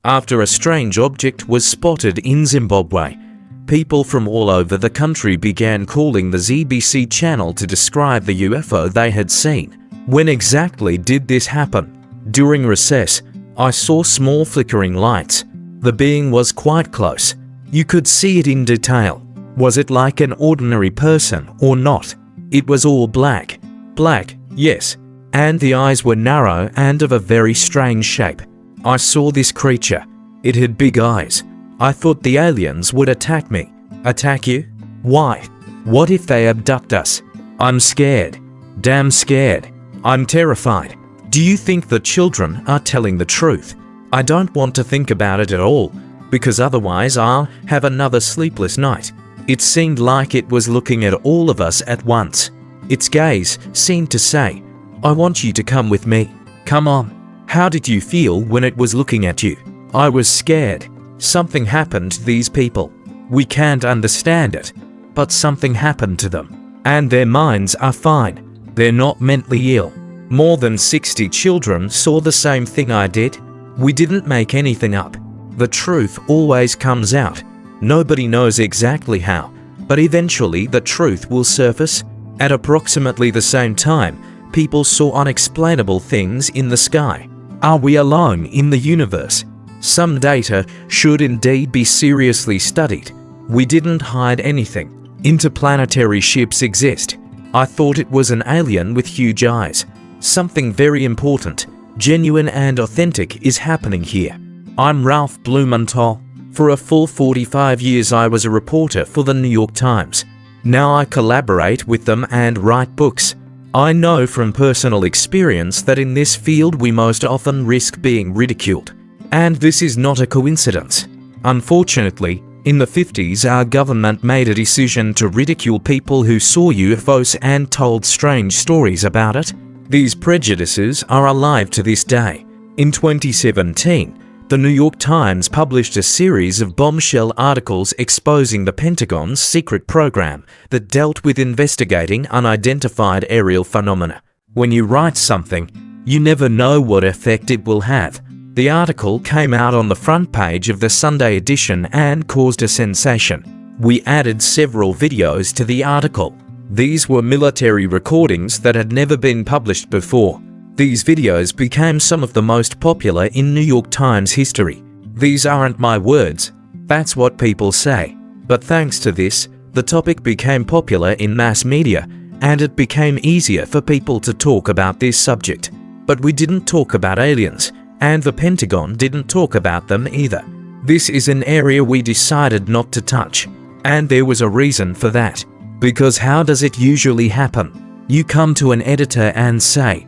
after a strange object was spotted in Zimbabwe. People from all over the country began calling the ZBC channel to describe the UFO they had seen. When exactly did this happen? During recess, I saw small flickering lights. The being was quite close. You could see it in detail. Was it like an ordinary person or not? It was all black. Black, yes. And the eyes were narrow and of a very strange shape. I saw this creature. It had big eyes. I thought the aliens would attack me. Attack you? Why? What if they abduct us? I'm scared. Damn scared. I'm terrified. Do you think the children are telling the truth? I don't want to think about it at all, because otherwise I'll have another sleepless night. It seemed like it was looking at all of us at once. Its gaze seemed to say, I want you to come with me. Come on. How did you feel when it was looking at you? I was scared. Something happened to these people. We can't understand it, but something happened to them. And their minds are fine. They're not mentally ill. More than 60 children saw the same thing I did. We didn't make anything up. The truth always comes out. Nobody knows exactly how, but eventually the truth will surface. At approximately the same time, people saw unexplainable things in the sky. Are we alone in the universe? Some data should indeed be seriously studied. We didn't hide anything. Interplanetary ships exist. I thought it was an alien with huge eyes. Something very important, genuine and authentic is happening here. I'm Ralph Blumenthal. For a full 45 years I was a reporter for the New York Times. Now I collaborate with them and write books. I know from personal experience that in this field we most often risk being ridiculed. And this is not a coincidence. Unfortunately, in the 50s our government made a decision to ridicule people who saw UFOs and told strange stories about it. These prejudices are alive to this day. In 2017, the New York Times published a series of bombshell articles exposing the Pentagon's secret program that dealt with investigating unidentified aerial phenomena. When you write something, you never know what effect it will have. The article came out on the front page of the Sunday edition and caused a sensation. We added several videos to the article. These were military recordings that had never been published before. These videos became some of the most popular in New York Times history. These aren't my words, that's what people say. But thanks to this, the topic became popular in mass media, and it became easier for people to talk about this subject. But we didn't talk about aliens, and the Pentagon didn't talk about them either. This is an area we decided not to touch, and there was a reason for that. Because how does it usually happen? You come to an editor and say,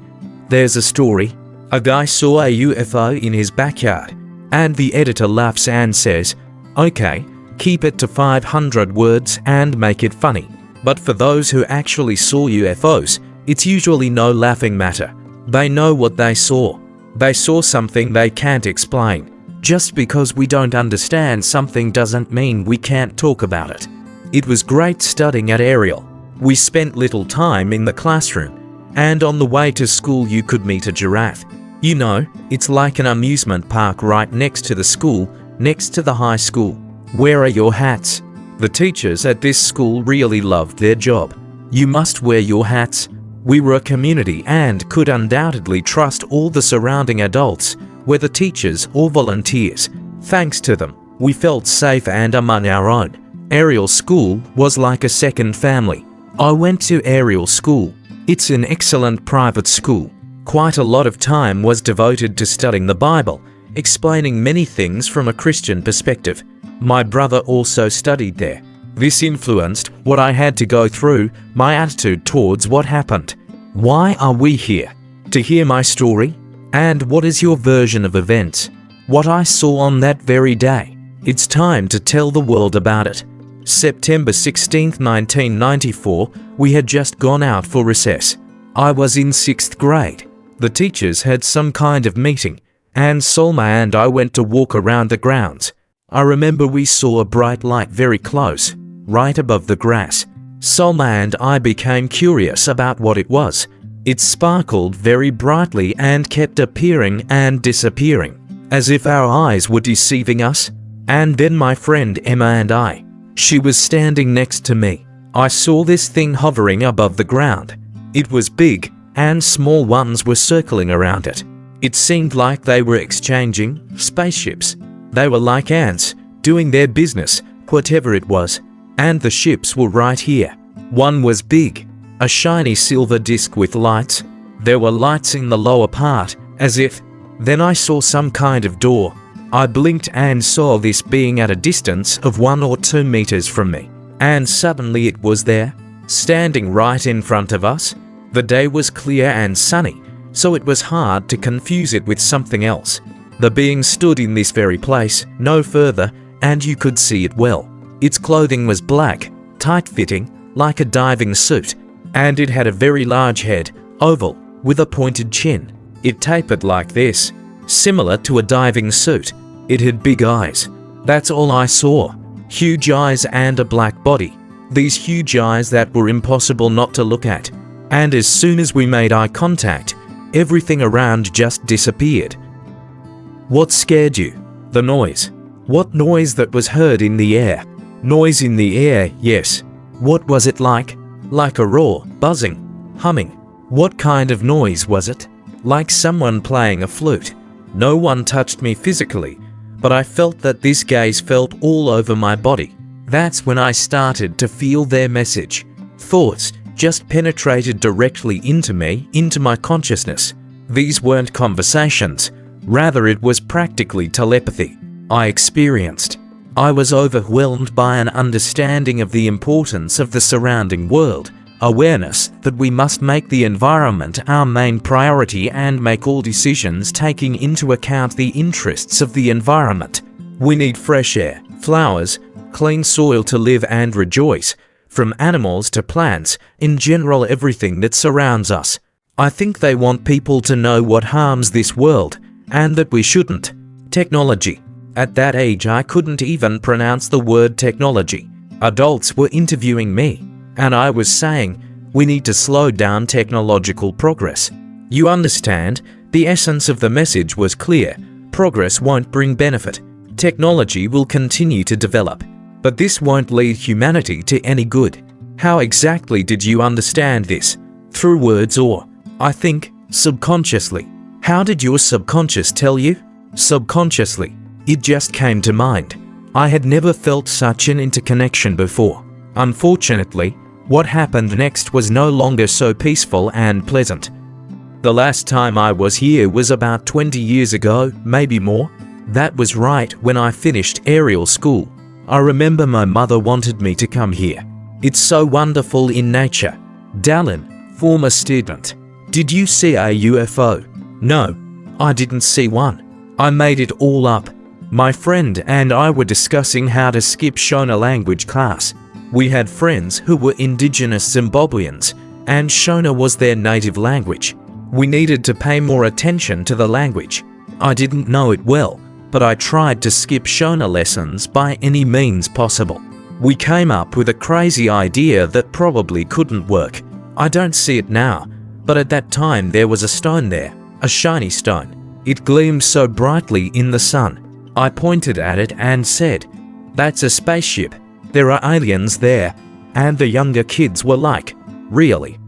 there's a story. A guy saw a UFO in his backyard, and the editor laughs and says, okay, keep it to 500 words and make it funny. But for those who actually saw UFOs, it's usually no laughing matter. They know what they saw. They saw something they can't explain. Just because we don't understand something doesn't mean we can't talk about it. It was great studying at Ariel. We spent little time in the classroom, and on the way to school you could meet a giraffe. You know, it's like an amusement park right next to the school, next to the high school. Where are your hats? The teachers at this school really loved their job. You must wear your hats. We were a community and could undoubtedly trust all the surrounding adults, whether teachers or volunteers. Thanks to them, we felt safe and among our own. Ariel School was like a second family. I went to Ariel School. It's an excellent private school. Quite a lot of time was devoted to studying the Bible, explaining many things from a Christian perspective. My brother also studied there. This influenced what I had to go through, my attitude towards what happened. Why are we here? To hear my story? And what is your version of events? What I saw on that very day? It's time to tell the world about it. September 16, 1994, we had just gone out for recess. I was in 6th grade. The teachers had some kind of meeting, and Solma and I went to walk around the grounds. I remember we saw a bright light very close, right above the grass. Solma and I became curious about what it was. It sparkled very brightly and kept appearing and disappearing. as if our eyes were deceiving us. And then my friend Emma she was standing next to me. I saw this thing hovering above the ground. It was big, and small ones were circling around it. It seemed like they were exchanging spaceships. They were like ants, doing their business, whatever it was. And the ships were right here. One was big, a shiny silver disc with lights. There were lights in the lower part, as if. Then I saw some kind of door. I blinked and saw this being at a distance of 1 or 2 meters from me. And suddenly it was there, standing right in front of us. The day was clear and sunny, so it was hard to confuse it with something else. The being stood in this very place, no further, and you could see it well. Its clothing was black, tight-fitting, like a diving suit, and it had a very large head, oval, with a pointed chin. It tapered like this, similar to a diving suit. It had big eyes. That's all I saw. Huge eyes and a black body. These huge eyes that were impossible not to look at. And as soon as we made eye contact, everything around just disappeared. What scared you? The noise. What noise that was heard in the air? Noise in the air, yes. What was it like? Like a roar, buzzing, humming. What kind of noise was it? Like someone playing a flute. No one touched me physically, but I felt that this gaze felt all over my body. That's when I started to feel their message. Thoughts just penetrated directly into me, into my consciousness. These weren't conversations. Rather, it was practically telepathy. I experienced. I was overwhelmed by an understanding of the importance of the surrounding world, awareness that we must make the environment our main priority and make all decisions taking into account the interests of the environment. We need fresh air, flowers, clean soil to live and rejoice, from animals to plants, in general everything that surrounds us. I think they want people to know what harms this world, and that we shouldn't. Technology. At that age I couldn't even pronounce the word technology. Adults were interviewing me, and I was saying, we need to slow down technological progress. You understand, the essence of the message was clear. Progress won't bring benefit. Technology will continue to develop, but this won't lead humanity to any good. How exactly did you understand this? Through words or, I think, subconsciously. How did your subconscious tell you? Subconsciously. It just came to mind. I had never felt such an interconnection before. Unfortunately, what happened next was no longer so peaceful and pleasant. The last time I was here was about 20 years ago, maybe more. That was right when I finished Ariel School. I remember my mother wanted me to come here. It's so wonderful in nature. Dallin, former student. Did you see a UFO? No, I didn't see one. I made it all up. My friend and I were discussing how to skip Shona language class. We had friends who were indigenous Zimbabweans, and Shona was their native language. We needed to pay more attention to the language. I didn't know it well, but I tried to skip Shona lessons by any means possible. We came up with a crazy idea that probably couldn't work. I don't see it now, but at that time there was a stone there, a shiny stone. It gleamed so brightly in the sun. I pointed at it and said, "That's a spaceship. There are aliens there." And the younger kids were like, "Really?"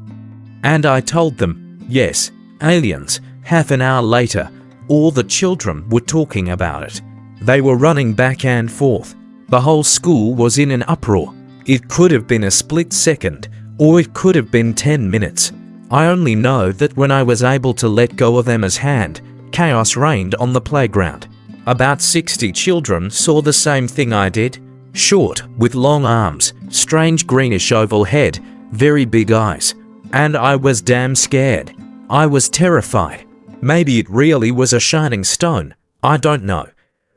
And I told them, "Yes, aliens." Half an hour later, all the children were talking about it. They were running back and forth. The whole school was in an uproar. It could have been a split second, or it could have been 10 minutes. I only know that when I was able to let go of Emma's hand, chaos reigned on the playground. About 60 children saw the same thing I did. Short, with long arms, strange greenish oval head, very big eyes. And I was damn scared. I was terrified. Maybe it really was a shining stone. I don't know.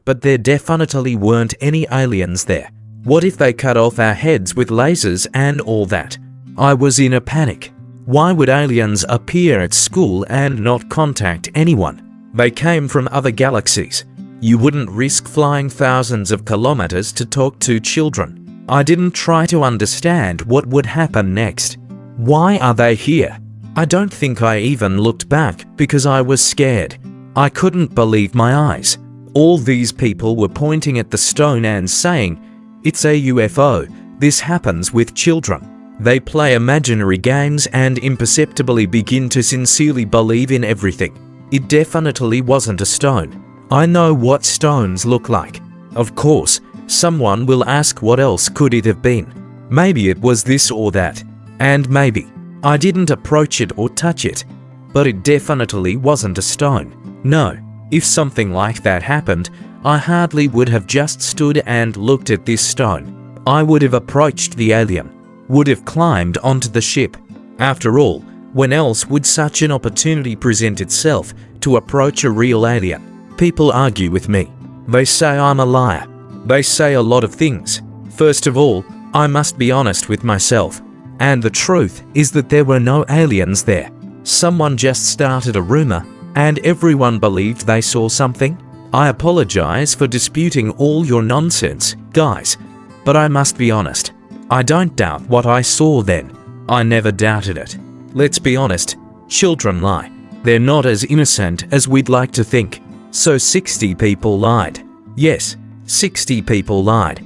But there definitely weren't any aliens there. What if they cut off our heads with lasers and all that? I was in a panic. Why would aliens appear at school and not contact anyone? They came from other galaxies. You wouldn't risk flying thousands of kilometers to talk to children. I didn't try to understand what would happen next. Why are they here? I don't think I even looked back because I was scared. I couldn't believe my eyes. All these people were pointing at the stone and saying, "It's a UFO, this happens with children." They play imaginary games and imperceptibly begin to sincerely believe in everything. It definitely wasn't a stone. I know what stones look like. Of course, someone will ask what else could it have been. Maybe it was this or that. And maybe I didn't approach it or touch it. But it definitely wasn't a stone. No, if something like that happened, I hardly would have just stood and looked at this stone. I would have approached the alien, would have climbed onto the ship. After all, when else would such an opportunity present itself to approach a real alien? People argue with me. They say I'm a liar. They say a lot of things. First of all, I must be honest with myself. And the truth is that there were no aliens there. Someone just started a rumor and everyone believed they saw something. I apologize for disputing all your nonsense, guys, but I must be honest. I don't doubt what I saw then. I never doubted it. Let's be honest, children lie. They're not as innocent as we'd like to think. So 60 people lied. Yes, 60 people lied.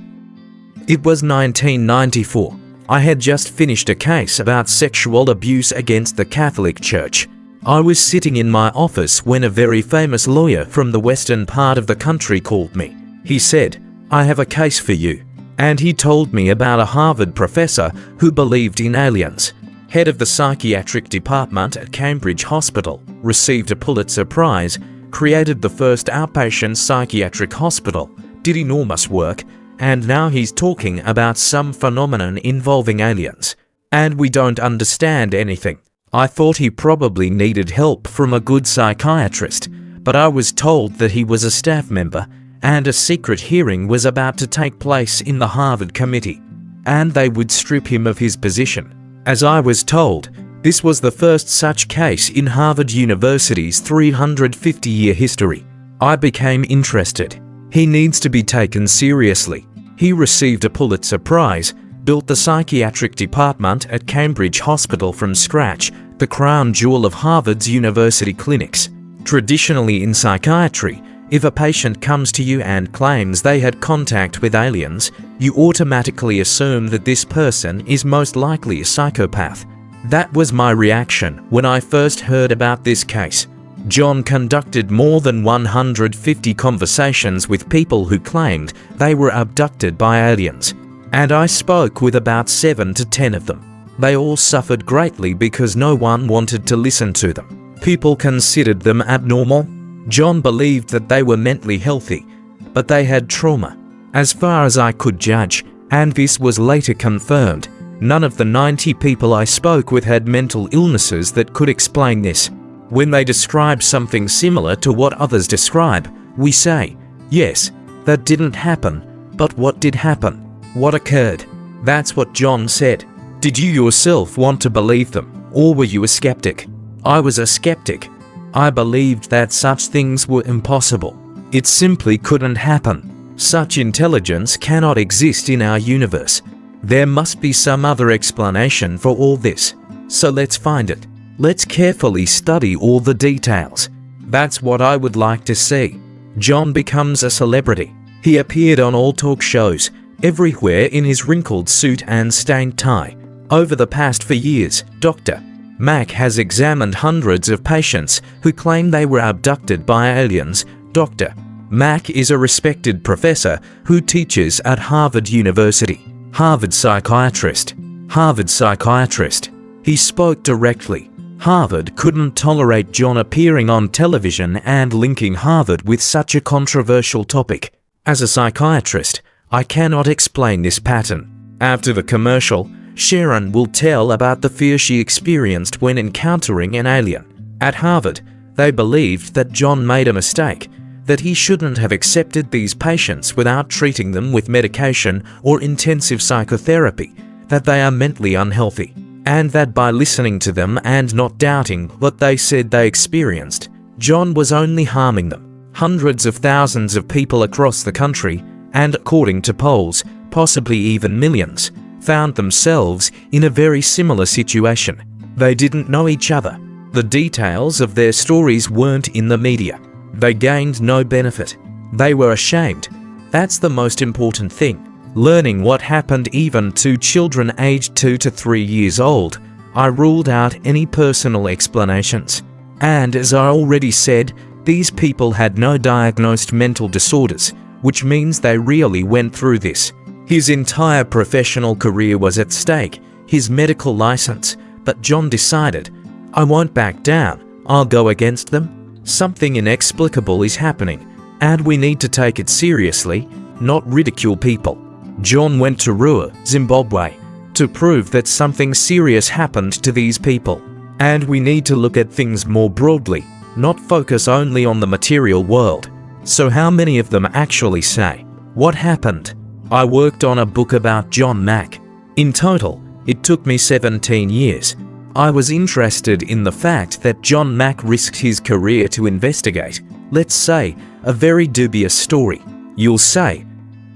It was 1994. I had just finished a case about sexual abuse against the Catholic Church. I was sitting in my office when a very famous lawyer from the western part of the country called me. He said, "I have a case for you." And he told me about a Harvard professor who believed in aliens. Head of the psychiatric department at Cambridge Hospital, received a Pulitzer Prize, created the first outpatient psychiatric hospital, did enormous work, and now he's talking about some phenomenon involving aliens. And we don't understand anything. I thought he probably needed help from a good psychiatrist, but I was told that he was a staff member and a secret hearing was about to take place in the Harvard committee, and they would strip him of his position. As I was told, this was the first such case in Harvard University's 350-year history. I became interested. He needs to be taken seriously. He received a Pulitzer Prize, built the psychiatric department at Cambridge Hospital from scratch, the crown jewel of Harvard's university clinics. Traditionally in psychiatry, if a patient comes to you and claims they had contact with aliens, you automatically assume that this person is most likely a psychopath. That was my reaction when I first heard about this case. John conducted more than 150 conversations with people who claimed they were abducted by aliens, and I spoke with about 7 to 10 of them. They all suffered greatly because no one wanted to listen to them. People considered them abnormal. John believed that they were mentally healthy, but they had trauma. As far as I could judge, and this was later confirmed, none of the 90 people I spoke with had mental illnesses that could explain this. When they describe something similar to what others describe, we say, yes, that didn't happen, but what did happen? What occurred? That's what John said. Did you yourself want to believe them, or were you a skeptic? I was a skeptic. I believed that such things were impossible. It simply couldn't happen. Such intelligence cannot exist in our universe. There must be some other explanation for all this. So let's find it. Let's carefully study all the details. That's what I would like to see. John becomes a celebrity. He appeared on all talk shows, everywhere in his wrinkled suit and stained tie. Over the past 4 years, Dr. Mack has examined hundreds of patients who claim they were abducted by aliens. Dr. Mack is a respected professor who teaches at Harvard University. Harvard psychiatrist. Harvard psychiatrist. He spoke directly. Harvard couldn't tolerate John appearing on television and linking Harvard with such a controversial topic. As a psychiatrist, I cannot explain this pattern. After the commercial, Sharon will tell about the fear she experienced when encountering an alien. At Harvard, they believed that John made a mistake, that he shouldn't have accepted these patients without treating them with medication or intensive psychotherapy, that they are mentally unhealthy, and that by listening to them and not doubting what they said they experienced, John was only harming them. Hundreds of thousands of people across the country, and according to polls, possibly even millions, found themselves in a very similar situation. They didn't know each other. The details of their stories weren't in the media. They gained no benefit. They were ashamed. That's the most important thing. Learning what happened even to children aged 2 to 3 years old, I ruled out any personal explanations. And as I already said, these people had no diagnosed mental disorders, which means they really went through this. His entire professional career was at stake, his medical license, but John decided, I won't back down, I'll go against them. Something inexplicable is happening, and we need to take it seriously, not ridicule people. John went to Ruwa, Zimbabwe, to prove that something serious happened to these people. And we need to look at things more broadly, not focus only on the material world. So how many of them actually say, what happened? I worked on a book about John Mack. In total, it took me 17 years. I was interested in the fact that John Mack risked his career to investigate, let's say, a very dubious story. You'll say,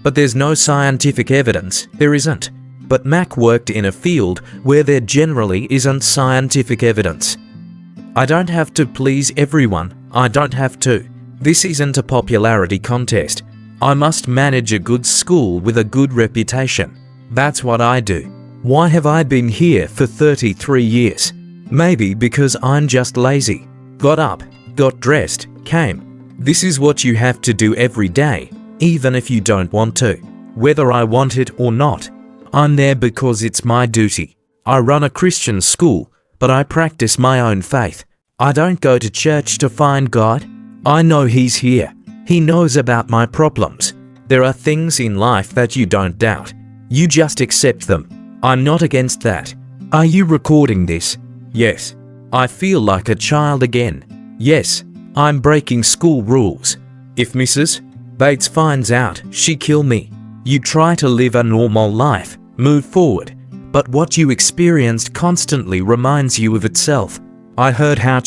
but there's no scientific evidence. There isn't. But Mack worked in a field where there generally isn't scientific evidence. I don't have to please everyone. I don't have to. This isn't a popularity contest. I must manage a good school with a good reputation. That's what I do. Why have I been here for 33 years? Maybe because I'm just lazy. Got up, got dressed, came. This is what you have to do every day, even if you don't want to. Whether I want it or not, I'm there because it's my duty. I run a Christian school, but I practice my own faith. I don't go to church to find God. I know He's here. He knows about my problems. There are things in life that you don't doubt. You just accept them. I'm not against that. Are you recording this? Yes. I feel like a child again. Yes. I'm breaking school rules. If Mrs. Bates finds out, she kill me. You try to live a normal life, move forward, but what you experienced constantly reminds you of itself. I heard how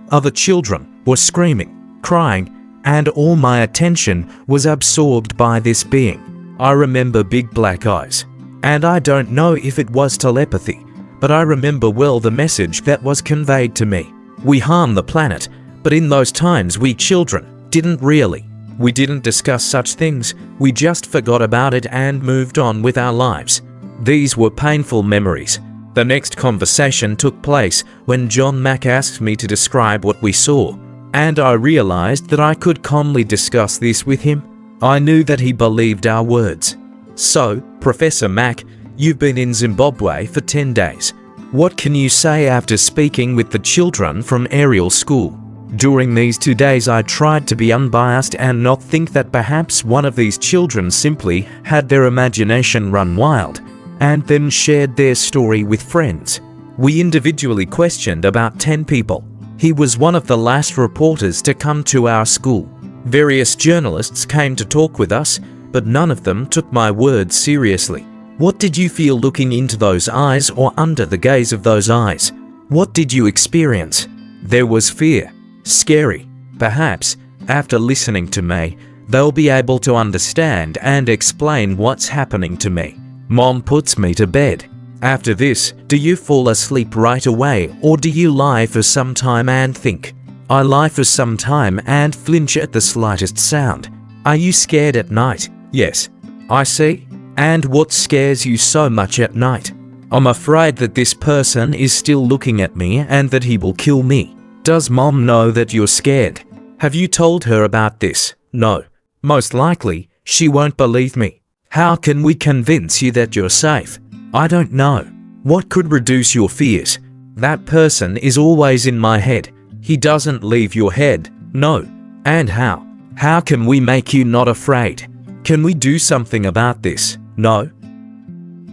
other children, were screaming, crying, and all my attention was absorbed by this being. I remember big black eyes, and I don't know if it was telepathy, but I remember well the message that was conveyed to me. We harm the planet, but in those times we children didn't really. We didn't discuss such things, we just forgot about it and moved on with our lives. These were painful memories. The next conversation took place when John Mack asked me to describe what we saw, and I realized that I could calmly discuss this with him. I knew that he believed our words. So, Professor Mack, you've been in Zimbabwe for 10 days. What can you say after speaking with the children from Ariel School? During these 2 days I tried to be unbiased and not think that perhaps one of these children simply had their imagination run wild, and then shared their story with friends. We individually questioned about 10 people. He was one of the last reporters to come to our school. Various journalists came to talk with us, but none of them took my words seriously. What did you feel looking into those eyes or under the gaze of those eyes? What did you experience? There was fear. Scary. Perhaps, after listening to me, they'll be able to understand and explain what's happening to me. Mom puts me to bed. After this, do you fall asleep right away or do you lie for some time and think? I lie for some time and flinch at the slightest sound. Are you scared at night? Yes. I see. And what scares you so much at night? I'm afraid that this person is still looking at me and that he will kill me. Does Mom know that you're scared? Have you told her about this? No. Most likely, she won't believe me. How can we convince you that you're safe? I don't know. What could reduce your fears? That person is always in my head. He doesn't leave your head. No. And how? How can we make you not afraid? Can we do something about this? No.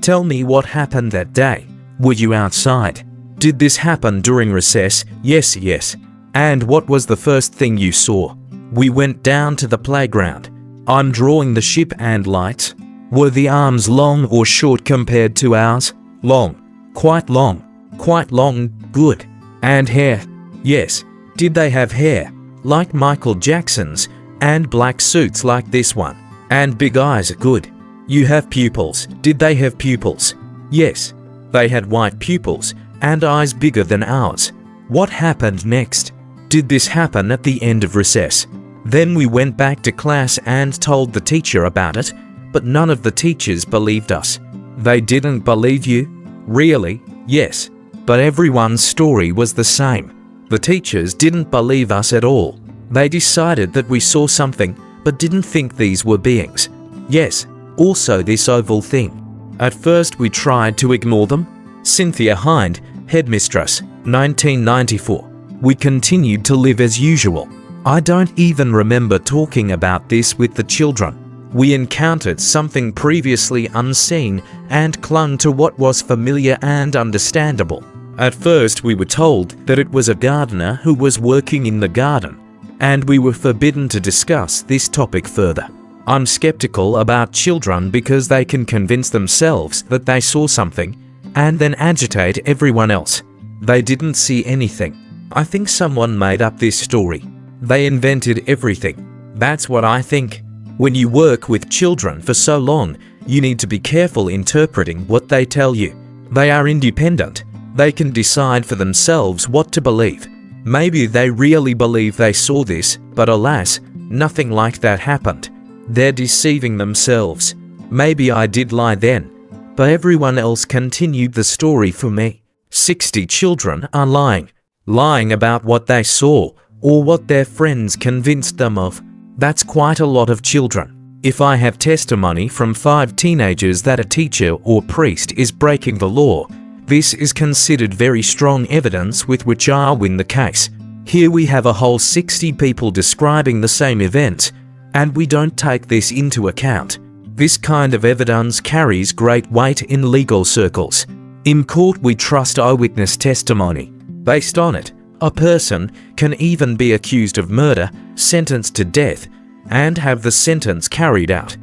Tell me what happened that day. Were you outside? Did this happen during recess? Yes, yes. And what was the first thing you saw? We went down to the playground. I'm drawing the ship and lights. Were the arms long or short compared to ours? Long. Quite long. Quite long. Good. And hair? Yes. Did they have hair? Like Michael Jackson's, and black suits like this one? And big eyes? Good. You have pupils. Did they have pupils? Yes. They had white pupils and eyes bigger than ours. What happened next? Did this happen at the end of recess? Then we went back to class and told the teacher about it, but none of the teachers believed us. They didn't believe you? Really? Yes. But everyone's story was the same. The teachers didn't believe us at all. They decided that we saw something, but didn't think these were beings. Yes, also this oval thing. At first we tried to ignore them. Cynthia Hind, headmistress, 1994. We continued to live as usual. I don't even remember talking about this with the children. We encountered something previously unseen and clung to what was familiar and understandable. At first we were told that it was a gardener who was working in the garden, and we were forbidden to discuss this topic further. I'm skeptical about children because they can convince themselves that they saw something and then agitate everyone else. They didn't see anything. I think someone made up this story. They invented everything. That's what I think. When you work with children for so long, you need to be careful interpreting what they tell you. They are independent. They can decide for themselves what to believe. Maybe they really believe they saw this, but alas, nothing like that happened. They're deceiving themselves. Maybe I did lie then, but everyone else continued the story for me. 60 children are lying. Lying about what they saw or what their friends convinced them of. That's quite a lot of children. If I have testimony from 5 teenagers that a teacher or priest is breaking the law, this is considered very strong evidence with which I'll win the case. Here we have a whole 60 people describing the same event, and we don't take this into account. This kind of evidence carries great weight in legal circles. In court we trust eyewitness testimony. Based on it, a person can even be accused of murder, sentenced to death, and have the sentence carried out.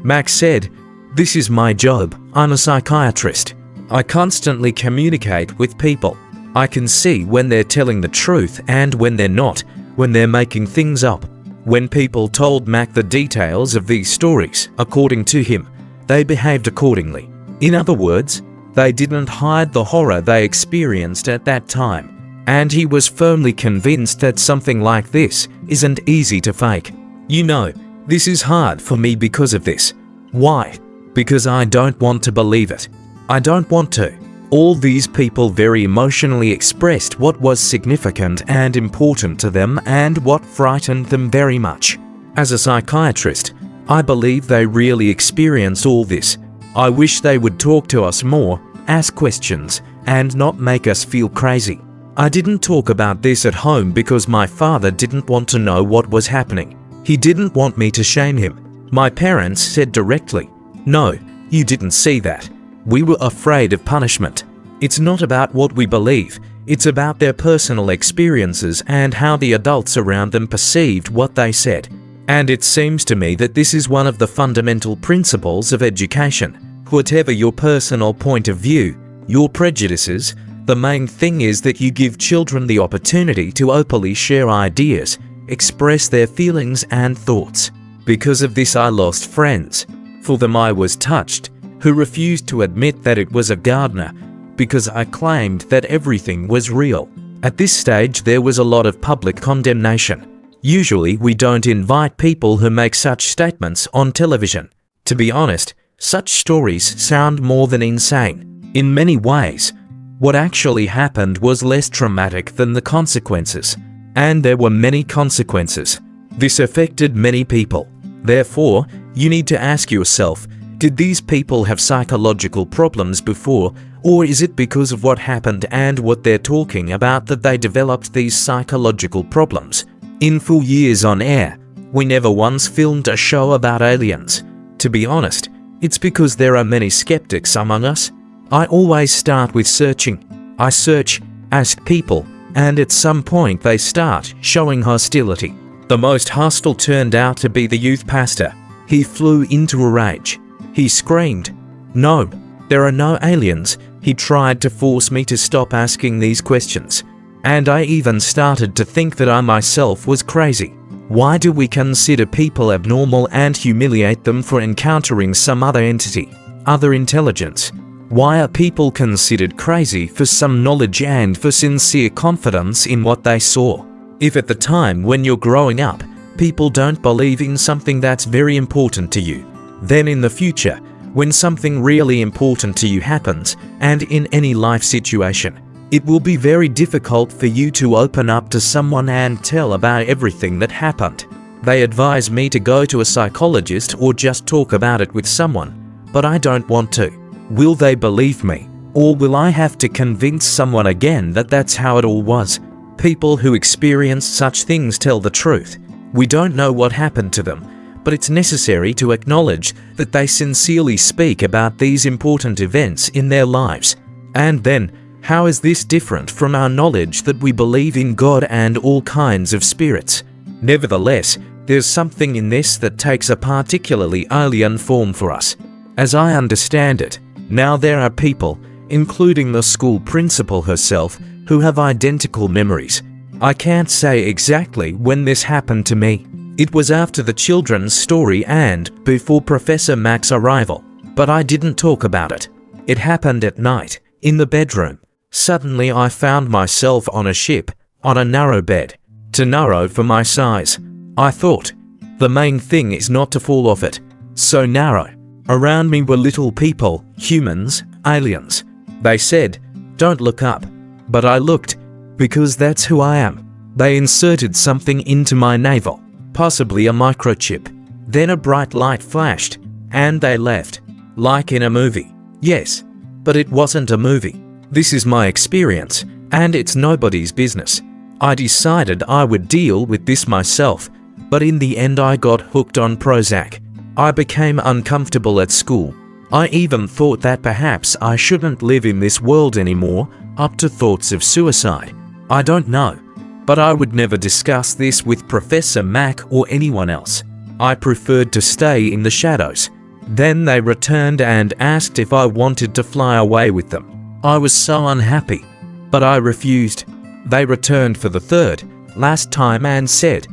Mack said, "This is my job. I'm a psychiatrist. I constantly communicate with people. I can see when they're telling the truth and when they're not, when they're making things up." When people told Mack the details of these stories, according to him, they behaved accordingly. In other words, they didn't hide the horror they experienced at that time. And he was firmly convinced that something like this isn't easy to fake. You know, this is hard for me because of this. Why? Because I don't want to believe it. I don't want to. All these people very emotionally expressed what was significant and important to them and what frightened them very much. As a psychiatrist, I believe they really experience all this. I wish they would talk to us more, ask questions, and not make us feel crazy. I didn't talk about this at home because my father didn't want to know what was happening. He didn't want me to shame him. My parents said directly, "No, you didn't see that." We were afraid of punishment. It's not about what we believe, it's about their personal experiences and how the adults around them perceived what they said. And it seems to me that this is one of the fundamental principles of education. Whatever your personal point of view, your prejudices, the main thing is that you give children the opportunity to openly share ideas, express their feelings and thoughts. Because of this I lost friends. For them I was touched, who refused to admit that it was a gardener, because I claimed that everything was real. At this stage there was a lot of public condemnation. Usually we don't invite people who make such statements on television. To be honest, such stories sound more than insane. In many ways, what actually happened was less traumatic than the consequences. And there were many consequences. This affected many people. Therefore, you need to ask yourself, did these people have psychological problems before, or is it because of what happened and what they're talking about that they developed these psychological problems? In 4 years on air, we never once filmed a show about aliens. To be honest, it's because there are many skeptics among us. I always start with searching. I search, ask people, and at some point they start showing hostility. The most hostile turned out to be the youth pastor. He flew into a rage. He screamed, "No, there are no aliens." He tried to force me to stop asking these questions. And I even started to think that I myself was crazy. Why do we consider people abnormal and humiliate them for encountering some other entity, other intelligence? Why are people considered crazy for some knowledge and for sincere confidence in what they saw? If at the time when you're growing up, people don't believe in something that's very important to you, then in the future, when something really important to you happens, and in any life situation, it will be very difficult for you to open up to someone and tell about everything that happened. They advise me to go to a psychologist or just talk about it with someone, but I don't want to. Will they believe me? Or will I have to convince someone again that that's how it all was? People who experience such things tell the truth. We don't know what happened to them, but it's necessary to acknowledge that they sincerely speak about these important events in their lives. And then, how is this different from our knowledge that we believe in God and all kinds of spirits? Nevertheless, there's something in this that takes a particularly alien form for us. As I understand it, now there are people, including the school principal herself, who have identical memories. I can't say exactly when this happened to me. It was after the children's story and before Professor Mack's arrival, but I didn't talk about it. It happened at night, in the bedroom. Suddenly I found myself on a ship, on a narrow bed. Too narrow for my size. I thought, the main thing is not to fall off it. So narrow. Around me were little people, humans, aliens. They said, don't look up. But I looked, because that's who I am. They inserted something into my navel, possibly a microchip. Then a bright light flashed, and they left. Like in a movie. Yes, but it wasn't a movie. This is my experience, and it's nobody's business. I decided I would deal with this myself, but in the end I got hooked on Prozac. I became uncomfortable at school. I even thought that perhaps I shouldn't live in this world anymore, up to thoughts of suicide. I don't know, but I would never discuss this with Professor Mack or anyone else. I preferred to stay in the shadows. Then they returned and asked if I wanted to fly away with them. I was so unhappy, but I refused. They returned for the last time and said,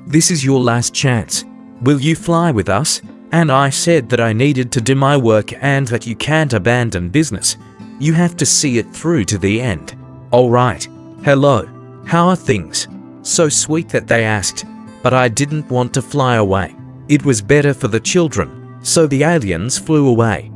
"This is your last chance. Will you fly with us?" And I said that I needed to do my work and that you can't abandon business. You have to see it through to the end. All right. Hello. How are things? So sweet that they asked, but I didn't want to fly away. It was better for the children, so the aliens flew away.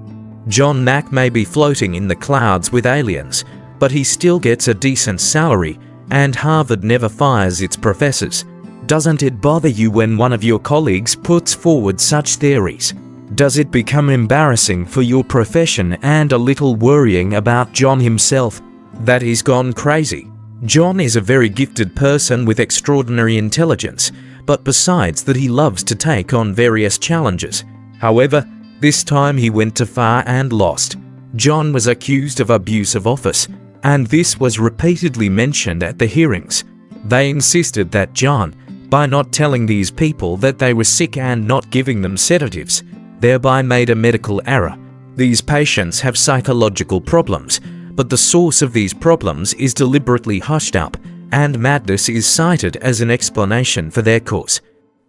John Mack may be floating in the clouds with aliens, but he still gets a decent salary, and Harvard never fires its professors. Doesn't it bother you when one of your colleagues puts forward such theories? Does it become embarrassing for your profession and a little worrying about John himself, that he's gone crazy? John is a very gifted person with extraordinary intelligence, but besides that he loves to take on various challenges. However, this time he went too far and lost. John was accused of abuse of office, and this was repeatedly mentioned at the hearings. They insisted that John, by not telling these people that they were sick and not giving them sedatives, thereby made a medical error. These patients have psychological problems, but the source of these problems is deliberately hushed up, and madness is cited as an explanation for their cause.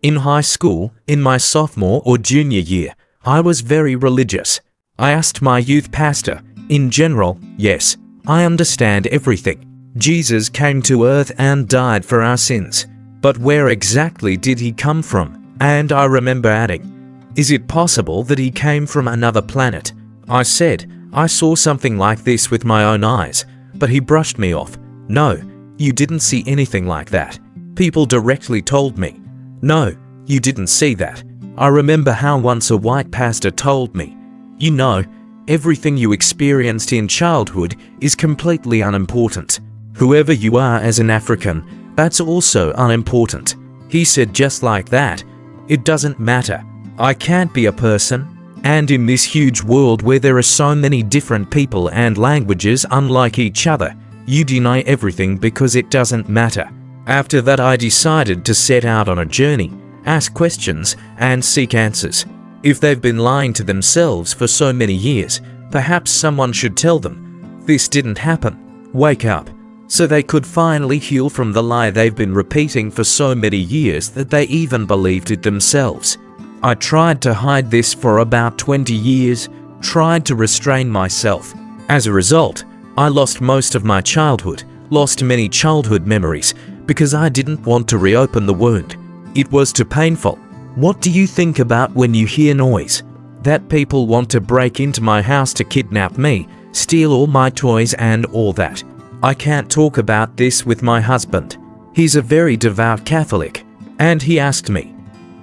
In high school, in my sophomore or junior year, I was very religious. I asked my youth pastor, in general, yes, I understand everything. Jesus came to earth and died for our sins. But where exactly did he come from? And I remember adding, is it possible that he came from another planet? I said, I saw something like this with my own eyes, but he brushed me off. No, you didn't see anything like that. People directly told me, no, you didn't see that. I remember how once a white pastor told me, you know, everything you experienced in childhood is completely unimportant. Whoever you are as an African, that's also unimportant. He said just like that, it doesn't matter. I can't be a person. And in this huge world where there are so many different people and languages unlike each other, you deny everything because it doesn't matter. After that I decided to set out on a journey, ask questions and seek answers. If they've been lying to themselves for so many years, perhaps someone should tell them, this didn't happen. Wake up. So they could finally heal from the lie they've been repeating for so many years that they even believed it themselves. I tried to hide this for about 20 years, tried to restrain myself. As a result, I lost most of my childhood, lost many childhood memories, because I didn't want to reopen the wound. It was too painful. What do you think about when you hear noise? That people want to break into my house to kidnap me, steal all my toys and all that. I can't talk about this with my husband. He's a very devout Catholic. And he asked me,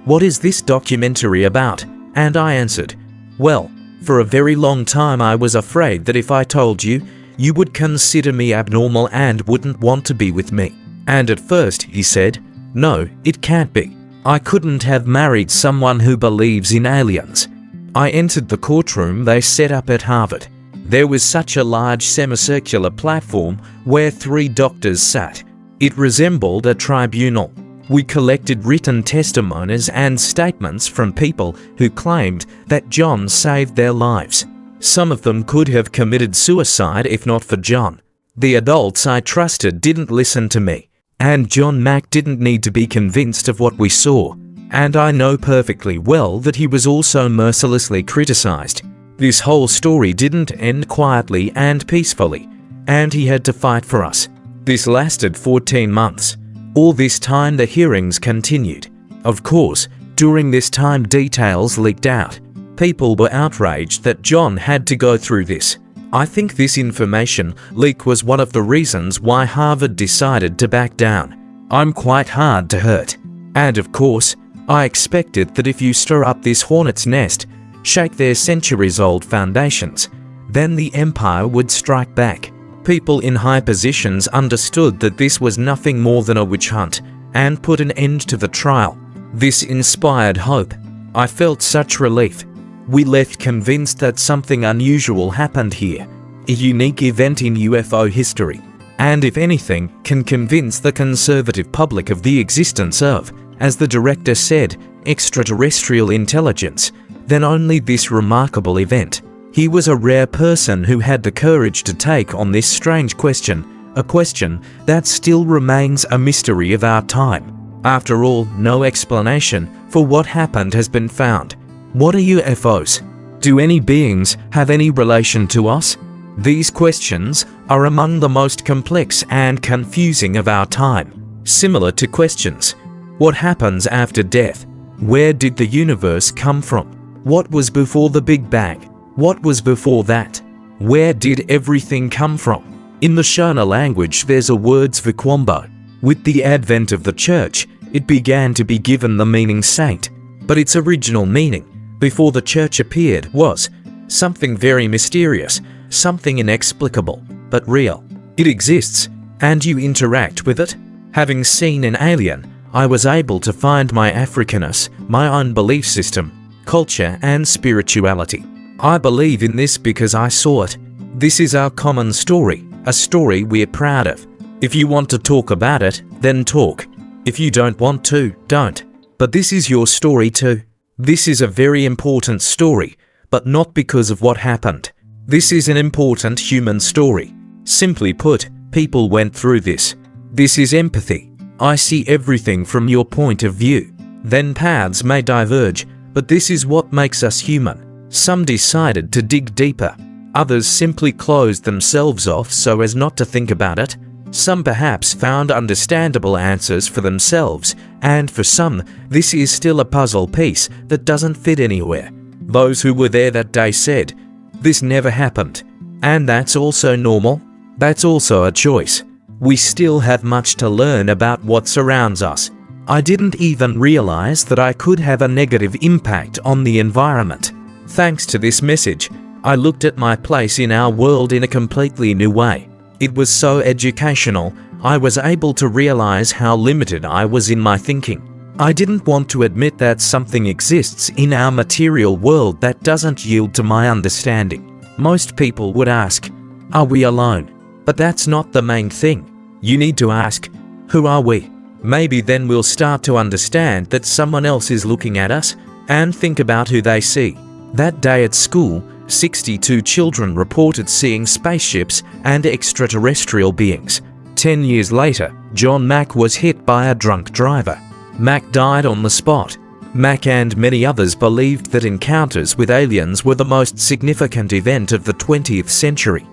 "What is this documentary about?" And I answered, "Well, for a very long time I was afraid that if I told you, you would consider me abnormal and wouldn't want to be with me." And at first he said, "No, it can't be. I couldn't have married someone who believes in aliens." I entered the courtroom they set up at Harvard. There was such a large semicircular platform where 3 doctors sat. It resembled a tribunal. We collected written testimonies and statements from people who claimed that John saved their lives. Some of them could have committed suicide if not for John. The adults I trusted didn't listen to me, and John Mack didn't need to be convinced of what we saw. And I know perfectly well that he was also mercilessly criticized. This whole story didn't end quietly and peacefully, and he had to fight for us. This lasted 14 months. All this time the hearings continued. Of course, during this time details leaked out. People were outraged that John had to go through this. I think this information leak was one of the reasons why Harvard decided to back down. I'm quite hard to hurt. And of course, I expected that if you stir up this hornet's nest, shake their centuries-old foundations, then the empire would strike back. People in high positions understood that this was nothing more than a witch hunt and put an end to the trial. This inspired hope. I felt such relief. We left convinced that something unusual happened here, a unique event in UFO history, and if anything, can convince the conservative public of the existence of, as the director said, extraterrestrial intelligence, then only this remarkable event. He was a rare person who had the courage to take on this strange question, a question that still remains a mystery of our time. After all, no explanation for what happened has been found. What are UFOs? Do any beings have any relation to us? These questions are among the most complex and confusing of our time. Similar to questions: what happens after death? Where did the universe come from? What was before the Big Bang? What was before that? Where did everything come from? In the Shona language there's a word Zvikwambo. With the advent of the church, it began to be given the meaning saint, but its original meaning, before the church appeared, was something very mysterious, something inexplicable, but real. It exists, and you interact with it. Having seen an alien, I was able to find my Africanness, my own belief system, culture and spirituality. I believe in this because I saw it. This is our common story, a story we're proud of. If you want to talk about it, then talk. If you don't want to, don't. But this is your story too. This is a very important story, but not because of what happened. This is an important human story. Simply put, people went through this. This is empathy. I see everything from your point of view. Then paths may diverge, but this is what makes us human. Some decided to dig deeper. Others simply closed themselves off so as not to think about it. Some perhaps found understandable answers for themselves, and for some, this is still a puzzle piece that doesn't fit anywhere. Those who were there that day said, "This never happened." And that's also normal. That's also a choice. We still have much to learn about what surrounds us. I didn't even realize that I could have a negative impact on the environment. Thanks to this message, I looked at my place in our world in a completely new way. It was so educational, I was able to realize how limited I was in my thinking. I didn't want to admit that something exists in our material world that doesn't yield to my understanding. Most people would ask, "Are we alone?" But that's not the main thing. You need to ask, "Who are we?" Maybe then we'll start to understand that someone else is looking at us, and think about who they see. That day at school, 62 children reported seeing spaceships and extraterrestrial beings. 10 years later, John Mack was hit by a drunk driver. Mack died on the spot. Mack and many others believed that encounters with aliens were the most significant event of the 20th century.